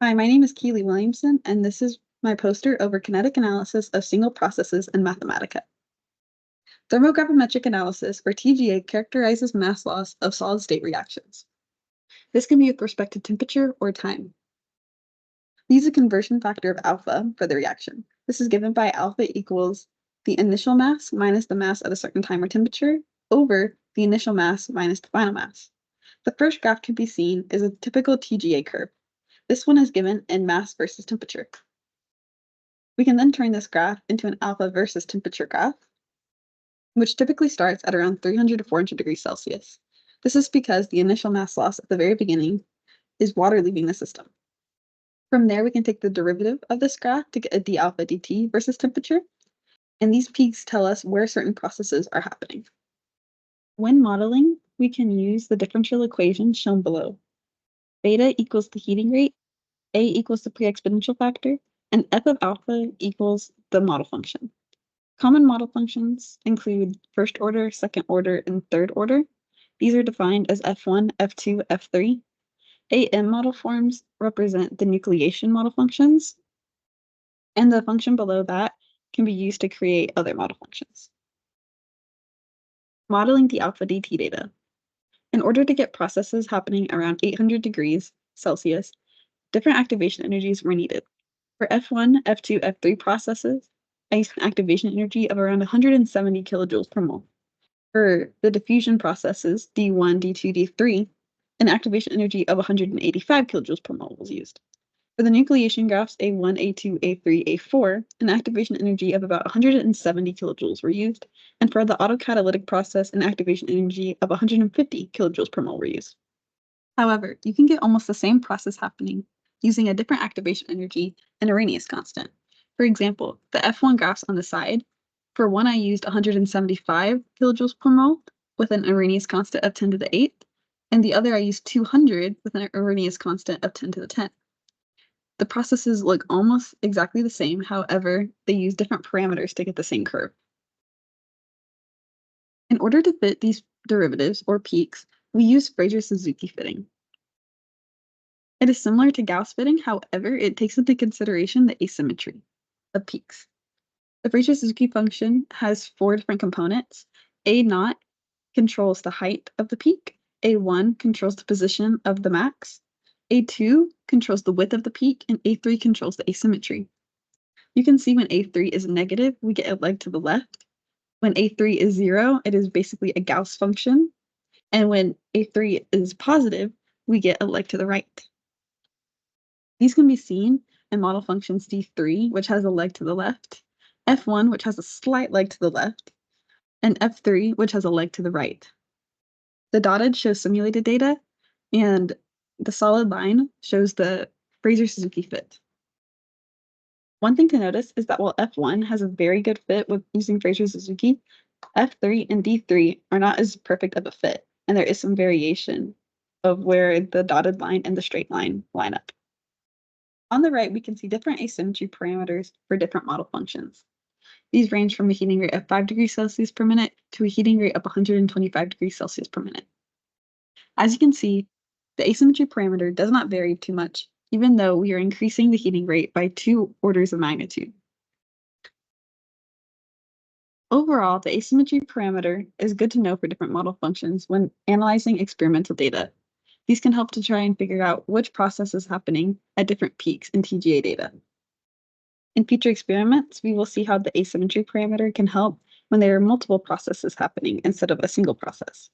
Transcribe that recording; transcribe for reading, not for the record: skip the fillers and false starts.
Hi, my name is Keeley Williamson, and this is my poster over kinetic analysis of single processes in Mathematica. Thermogravimetric analysis, or TGA, characterizes mass loss of solid-state reactions. This can be with respect to temperature or time. We use a conversion factor of alpha for the reaction. This is given by alpha equals the initial mass minus the mass at a certain time or temperature over the initial mass minus the final mass. The first graph can be seen as a typical TGA curve. This one is given in mass versus temperature. We can then turn this graph into an alpha versus temperature graph, which typically starts at around 300 to 400 degrees Celsius. This is because the initial mass loss at the very beginning is water leaving the system. From there, we can take the derivative of this graph to get a d alpha dt versus temperature, and these peaks tell us where certain processes are happening. When modeling, we can use the differential equation shown below. Beta equals the heating rate, A equals the pre-exponential factor, and f of alpha equals the model function. Common model functions include first order, second order, and third order. These are defined as F1, F2, F3. AM model forms represent the nucleation model functions, and the function below that can be used to create other model functions. Modeling the alpha dt data. In order to get processes happening around 800 degrees Celsius, different activation energies were needed. For F1, F2, F3 processes, I used an activation energy of around 170 kilojoules per mole. For the diffusion processes, D1, D2, D3, an activation energy of 185 kilojoules per mole was used. For the nucleation graphs A1, A2, A3, A4, an activation energy of about 170 kilojoules were used, and for the autocatalytic process, an activation energy of 150 kilojoules per mole were used. However, you can get almost the same process happening using a different activation energy and Arrhenius constant. For example, the F1 graphs on the side, for one I used 175 kilojoules per mole with an Arrhenius constant of 10 to the 8th, and the other I used 200 with an Arrhenius constant of 10 to the 10th. The processes look almost exactly the same, however, they use different parameters to get the same curve. In order to fit these derivatives, or peaks, we use Fraser-Suzuki fitting. It is similar to Gauss fitting, however, it takes into consideration the asymmetry of peaks. The Fraser-Suzuki function has 4 different components. A0 controls the height of the peak, A1 controls the position of the max, A2 controls the width of the peak, and A3 controls the asymmetry. You can see when A3 is negative, we get a leg to the left. When A3 is 0, it is basically a Gauss function. And when A3 is positive, we get a leg to the right. These can be seen in model functions D3, which has a leg to the left, F1, which has a slight leg to the left, and F3, which has a leg to the right. The dotted shows simulated data, and the solid line shows the Fraser-Suzuki fit. One thing to notice is that while F1 has a very good fit with using Fraser-Suzuki, F3 and D3 are not as perfect of a fit, and there is some variation of where the dotted line and the straight line line up. On the right, we can see different asymmetry parameters for different model functions. These range from a heating rate of 5 degrees Celsius per minute to a heating rate of 125 degrees Celsius per minute. As you can see, the asymmetry parameter does not vary too much, even though we are increasing the heating rate by 2 orders of magnitude. Overall, the asymmetry parameter is good to know for different model functions when analyzing experimental data. These can help to try and figure out which process is happening at different peaks in TGA data. In future experiments, we will see how the asymmetry parameter can help when there are multiple processes happening instead of a single process.